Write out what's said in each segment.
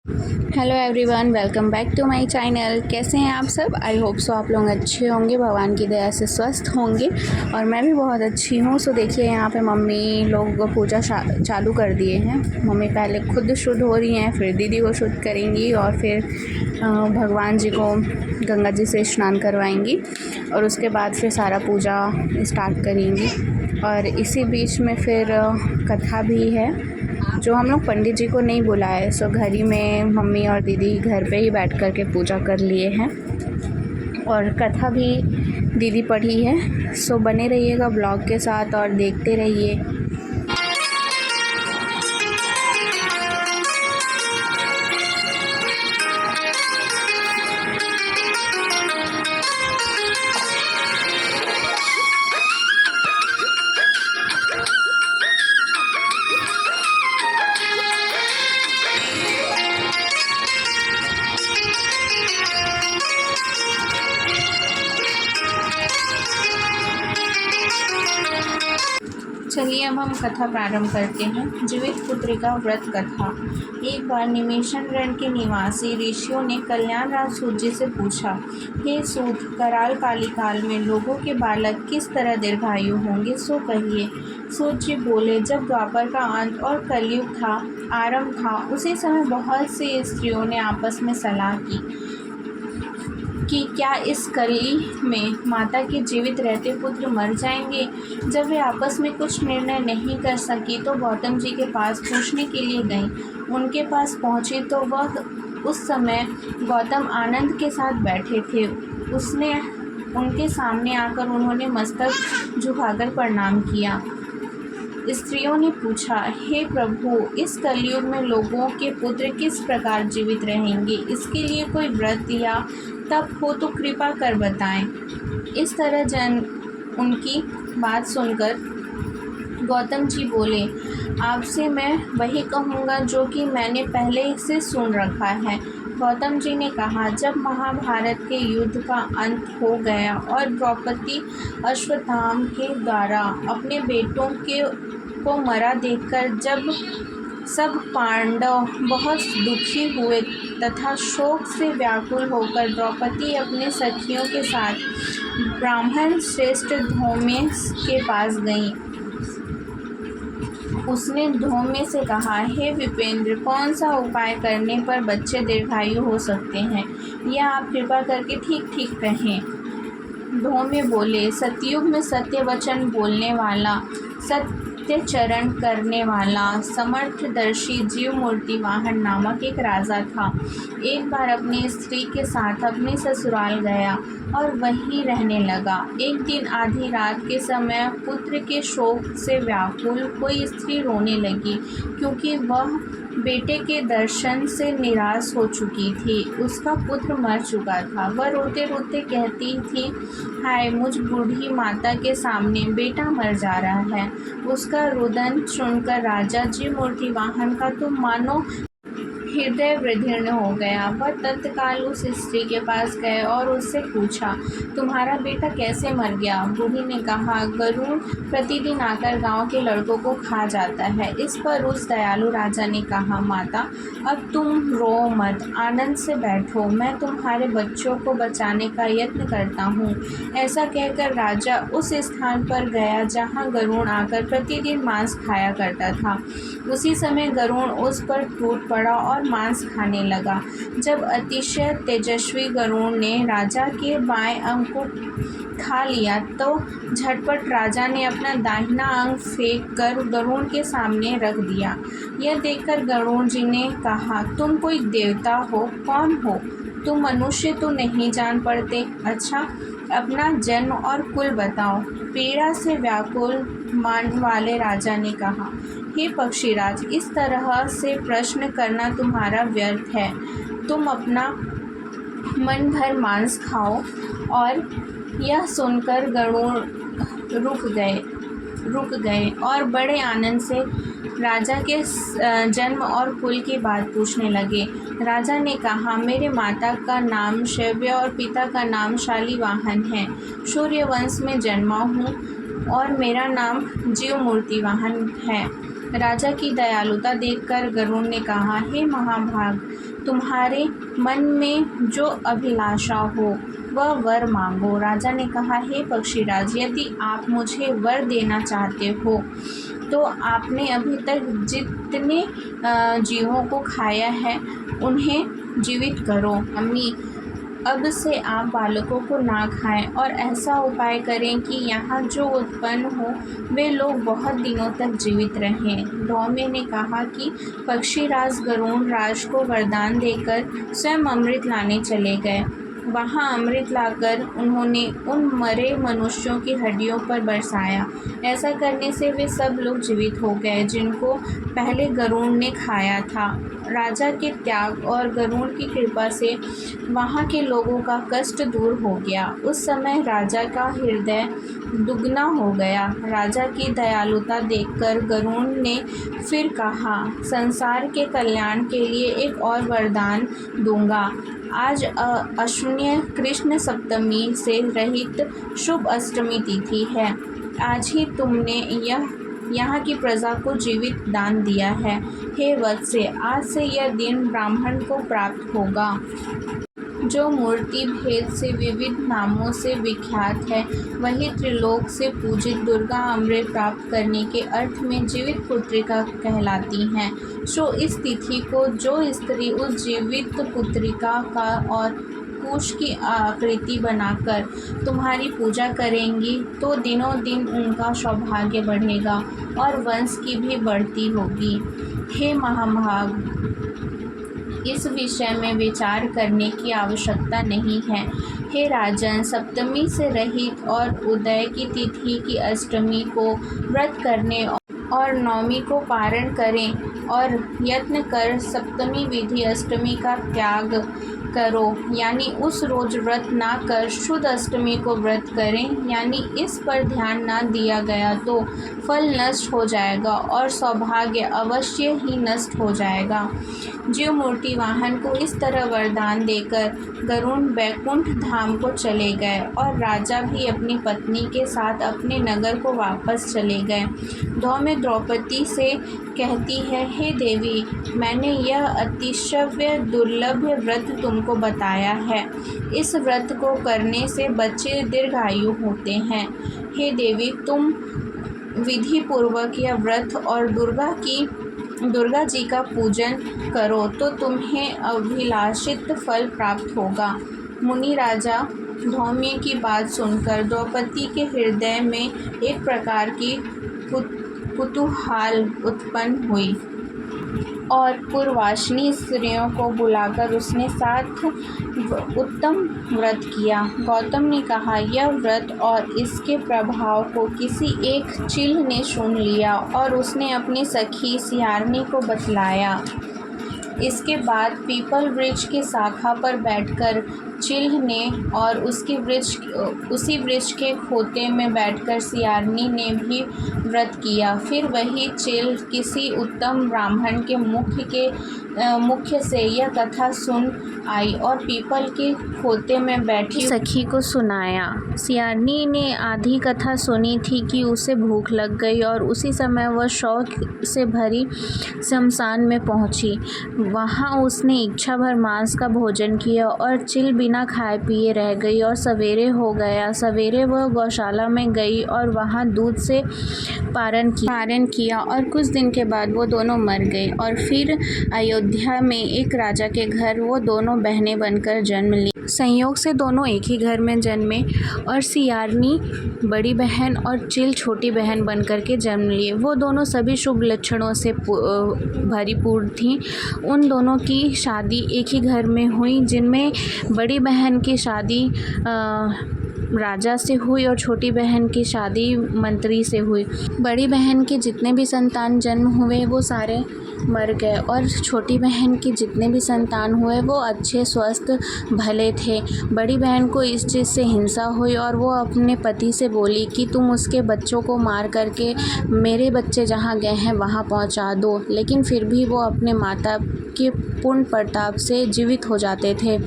Hello everyone, welcome back to my channel. कैसे हैं आप सब? आई होप सो आप लोग अच्छे होंगे, भगवान की दया से स्वस्थ होंगे और मैं भी बहुत अच्छी हूँ। सो देखिए यहाँ पे मम्मी लोग पूजा चालू कर दिए हैं। मम्मी पहले खुद शुद्ध हो रही हैं, फिर दीदी को शुद्ध करेंगी और फिर भगवान जी को गंगा जी से स्नान करवाएंगी और उसके बाद फिर सारा पूजा स्टार्ट करेंगी। और इसी बीच में फिर कथा भी है जो हम लोग पंडित जी को नहीं बुलाए। सो घर ही में मम्मी और दीदी घर पे ही बैठ कर के पूजा कर लिए हैं और कथा भी दीदी पढ़ी है। सो बने रहिएगा ब्लॉग के साथ और देखते रहिए। चलिए अब हम कथा प्रारंभ करते हैं। जीवित पुत्री का व्रत कथा। एक बार निमेषण रण के निवासी ऋषियों ने कल्याण राज सूत जी से पूछा, हे सूत, कराल कालिकाल में लोगों के बालक किस तरह दीर्घायु होंगे, सो कहिए। सूत जी बोले, जब द्वापर का अंत और कलयुग था आरंभ था, उसी समय बहुत सी स्त्रियों ने आपस में सलाह की कि क्या इस कली में माता के जीवित रहते पुत्र मर जाएंगे। जब वे आपस में कुछ निर्णय नहीं कर सकी तो गौतम जी के पास पूछने के लिए गईं। उनके पास पहुँची तो वह उस समय गौतम आनंद के साथ बैठे थे। उसने उनके सामने आकर उन्होंने मस्तक झुकाकर प्रणाम किया। स्त्रियों ने पूछा, हे प्रभु, इस कलयुग में लोगों के पुत्र किस प्रकार जीवित रहेंगे? इसके लिए कोई व्रत या तप हो तो कृपा कर बताएं। इस तरह उनकी बात सुनकर गौतम जी बोले, आपसे मैं वही कहूँगा जो कि मैंने पहले से सुन रखा है। गौतम जी ने कहा, जब महाभारत के युद्ध का अंत हो गया और द्रौपदी अश्वत्थामा के द्वारा अपने बेटों को मरा देखकर जब सब पांडव बहुत दुखी हुए तथा शोक से व्याकुल होकर द्रौपदी अपने सखियों के साथ ब्राह्मण श्रेष्ठ धौम्य के पास गईं। उसने धौम्य से कहा, हे विपेंद्र, कौन सा उपाय करने पर बच्चे दीर्घायु हो सकते हैं? यह आप कृपा करके ठीक ठीक कहें। धौम्य बोले, सतयुग में सत्य वचन बोलने वाला, सत्यचरण करने वाला, समर्थदर्शी जीव मूर्ति वाहन नामक एक राजा था। एक बार अपनी स्त्री के साथ अपने ससुराल गया और वहीं रहने लगा। एक दिन आधी रात के समय पुत्र के शोक से व्याकुल कोई स्त्री रोने लगी, क्योंकि वह बेटे के दर्शन से निराश हो चुकी थी। उसका पुत्र मर चुका था। वह रोते रोते कहती थी, हाय, मुझ बूढ़ी माता के सामने बेटा मर जा रहा है। उसका रुदन सुनकर राजा जी मूर्ति वाहन का तो मानो हृदय विदीर्ण हो गया। वह तत्काल उस स्त्री के पास गए और उससे पूछा, तुम्हारा बेटा कैसे मर गया? बूढ़ी ने कहा, गरुड़ प्रतिदिन आकर गांव के लड़कों को खा जाता है। इस पर उस दयालु राजा ने कहा, माता, अब तुम रो मत, आनंद से बैठो, मैं तुम्हारे बच्चों को बचाने का यत्न करता हूँ। ऐसा कहकर राजा उस स्थान पर गया जहाँ गरुड़ आकर प्रतिदिन मांस खाया करता था। उसी समय गरुड़ उस पर टूट पड़ा और मांस खाने लगा। जब अतिशय तेजस्वी गरुड़ ने राजा के बाएं अंग को खा लिया तो झटपट राजा ने अपना दाहिना अंग फेंक कर गरुड़ के सामने रख दिया। यह देखकर गरुड़ जी ने कहा, तुम कोई देवता हो? कौन हो तुम? मनुष्य तो नहीं जान पड़ते। अच्छा, अपना जन्म और कुल बताओ। पीड़ा से व्याकुल मान वाले राजा ने कहा, हे पक्षीराज, इस तरह से प्रश्न करना तुम्हारा व्यर्थ है। तुम अपना मन भर मांस खाओ। और यह सुनकर गरुड़ रुक गए और बड़े आनंद से राजा के जन्म और कुल की बात पूछने लगे। राजा ने कहा, मेरे माता का नाम शैव्य और पिता का नाम शालिवाहन है। सूर्य वंश में जन्मा हूँ और मेरा नाम जीव मूर्ति वाहन है। राजा की दयालुता देखकर गरुड़ ने कहा, हे महाभाग, तुम्हारे मन में जो अभिलाषा हो वह वर मांगो। राजा ने कहा, हे पक्षीराज, यदि आप मुझे वर देना चाहते हो तो आपने अभी तक जितने जीवों को खाया है उन्हें जीवित करो। अम्मी, अब से आप बालकों को ना खाएं और ऐसा उपाय करें कि यहाँ जो उत्पन्न हो वे लोग बहुत दिनों तक जीवित रहें। धौम्य ने कहा कि पक्षीराज गरुड़ राज को वरदान देकर स्वयं अमृत लाने चले गए। वहाँ अमृत लाकर उन्होंने उन मरे मनुष्यों की हड्डियों पर बरसाया। ऐसा करने से वे सब लोग जीवित हो गए जिनको पहले गरुड़ ने खाया था। राजा के त्याग और गरुड़ की कृपा से वहाँ के लोगों का कष्ट दूर हो गया। उस समय राजा का हृदय दुगना हो गया। राजा की दयालुता देखकर गरुड़ ने फिर कहा, संसार के कल्याण के लिए एक और वरदान दूंगा। आज अश्विनी कृष्ण सप्तमी से रहित शुभ अष्टमी तिथि है। आज ही तुमने यहाँ की प्रजा को जीवित दान दिया है। हे वत्स्य, आज से यह दिन ब्राह्मण को प्राप्त होगा जो मूर्ति भेद से विविध नामों से विख्यात है। वही त्रिलोक से पूजित दुर्गा अमृत प्राप्त करने के अर्थ में जीवित पुत्रिका कहलाती हैं। सो इस तिथि को जो स्त्री उस जीवित पुत्रिका का और कुश की आकृति बनाकर तुम्हारी पूजा करेंगी तो दिनों दिन उनका सौभाग्य बढ़ेगा और वंश की भी बढ़ती होगी। हे महाभाग, इस विषय में विचार करने की आवश्यकता नहीं है। हे राजन, सप्तमी से रहित और उदय की तिथि की अष्टमी को व्रत करने और नवमी को पारण करें और यत्न कर सप्तमी विधि अष्टमी का त्याग करो, यानी उस रोज व्रत ना कर शुद्ध अष्टमी को व्रत करें, यानी इस पर ध्यान ना दिया गया तो फल नष्ट हो जाएगा और सौभाग्य अवश्य ही नष्ट हो जाएगा। जीव मूर्ति वाहन को इस तरह वरदान देकर गरुड़ बैकुंठ धाम को चले गए और राजा भी अपनी पत्नी के साथ अपने नगर को वापस चले गए। धौम्य द्रौपदी से कहती है, हे देवी, मैंने यह अतिशय दुर्लभ व्रत तुमको बताया है। इस व्रत को करने से बच्चे दीर्घायु होते हैं। हे देवी, तुम विधि पूर्वक यह व्रत और दुर्गा जी का पूजन करो तो तुम्हें अभिलाषित फल प्राप्त होगा। मुनि राजा धौम्य की बात सुनकर द्रौपदी के हृदय में एक प्रकार की कुतूहल उत्पन्न हुई और पूर्वाशिनी स्त्रियों को बुलाकर उसने साथ उत्तम व्रत किया। गौतम ने कहा, यह व्रत और इसके प्रभाव को किसी एक चिल ने सुन लिया और उसने अपनी सखी सियारनी को बतलाया। इसके बाद पीपल वृक्ष की शाखा पर बैठकर चिल ने और उसी वृक्ष के खोते में बैठकर सियारनी ने भी व्रत किया। फिर वही चिल किसी उत्तम ब्राह्मण के मुख्य से यह कथा सुन आई और पीपल के खोते में बैठी सखी को सुनाया। सियारनी ने आधी कथा सुनी थी कि उसे भूख लग गई और उसी समय वह शौक से भरी शमशान में पहुंची। वहां उसने इच्छा भर मांस का भोजन किया और चिल बिना खाए पिए रह गई और सवेरे हो गया। सवेरे वह गौशाला में गई और वहां दूध से पारण किया और कुछ दिन के बाद वो दोनों मर गई। और फिर अयोध्या में एक राजा के घर वो दोनों बहनें बनकर जन्म ली। संयोग से दोनों एक ही घर में जन्मे और सियारनी बड़ी बहन और चिल छोटी बहन बनकर के जन्म लिए। वो दोनों सभी शुभ लक्षणों से भरीपूर्ण थीं। उन दोनों की शादी एक ही घर में हुई, जिनमें बड़ी बहन की शादी राजा से हुई और छोटी बहन की शादी मंत्री से हुई। बड़ी बहन के जितने भी संतान जन्म हुए वो सारे मर गए और छोटी बहन के जितने भी संतान हुए वो अच्छे स्वस्थ भले थे। बड़ी बहन को इस चीज़ से हिंसा हुई और वो अपने पति से बोली कि तुम उसके बच्चों को मार करके मेरे बच्चे जहाँ गए हैं वहाँ पहुँचा दो, लेकिन फिर भी वो अपने माता के पूर्ण प्रताप से जीवित हो जाते थे।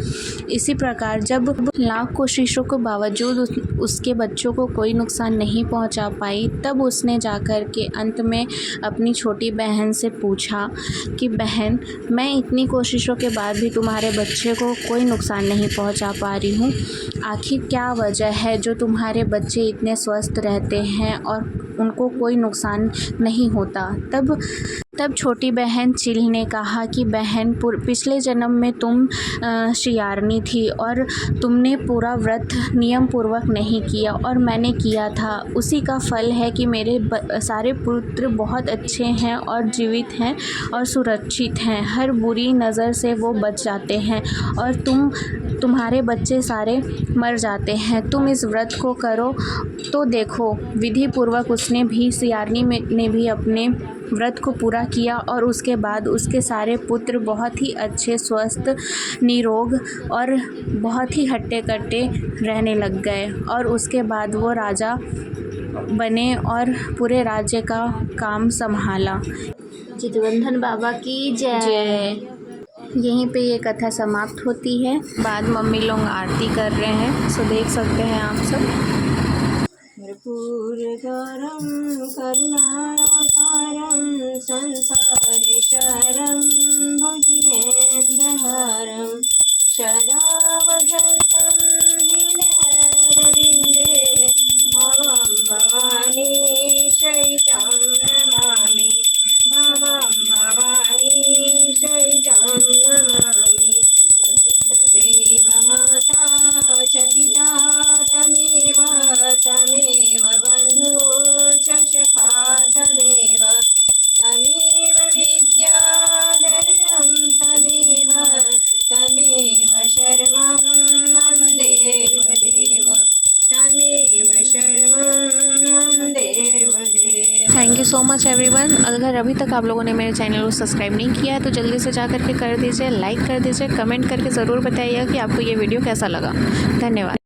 इसी प्रकार जब लाख कोशिशों के बावजूद उसके बच्चों को कोई नुकसान नहीं पहुंचा पाई, तब उसने जाकर के अंत में अपनी छोटी बहन से पूछा कि बहन, मैं इतनी कोशिशों के बाद भी तुम्हारे बच्चे को कोई नुकसान नहीं पहुंचा पा रही हूँ। आखिर क्या वजह है जो तुम्हारे बच्चे इतने स्वस्थ रहते हैं और उनको कोई नुकसान नहीं होता। तब छोटी बहन चिल ने कहा कि बहन, पिछले जन्म में तुम शियारनी थी और तुमने पूरा व्रत नियम पूर्वक नहीं किया और मैंने किया था। उसी का फल है कि मेरे सारे पुत्र बहुत अच्छे हैं और जीवित हैं और सुरक्षित हैं। हर बुरी नज़र से वो बच जाते हैं और तुम्हारे बच्चे सारे मर जाते हैं। तुम इस व्रत को करो तो देखो। विधि पूर्वक उसने भी शियारनी ने भी अपने व्रत को पूरा किया और उसके बाद उसके सारे पुत्र बहुत ही अच्छे, स्वस्थ, निरोग और बहुत ही हट्टे कट्टे रहने लग गए और उसके बाद वो राजा बने और पूरे राज्य का काम संभाला। चितवंधन बाबा की जय। यहीं पे ये कथा समाप्त होती है। बाद मम्मी लोग आरती कर रहे हैं, सो देख सकते हैं आप सब। कर्पूरगौरं करुणावतारं संसारेश्वरं भुजगेन्द्रहारं सदा वसन्तं हृदयारविन्दे भवं भवानी सहितं नमामि। भवं भवानी सहितं नमामि। तमेव माता च पिता तमेव बन्धु च सखा तमेव विद्याधरं तमेव शर्मं मम देवदेव। Thank you so much everyone. अगर अभी तक आप लोगों ने मेरे चैनल को सब्सक्राइब नहीं किया है तो जल्दी से जा करके कर दीजिए, लाइक कर दीजिए, कमेंट करके ज़रूर बताइएगा कि आपको ये वीडियो कैसा लगा। धन्यवाद।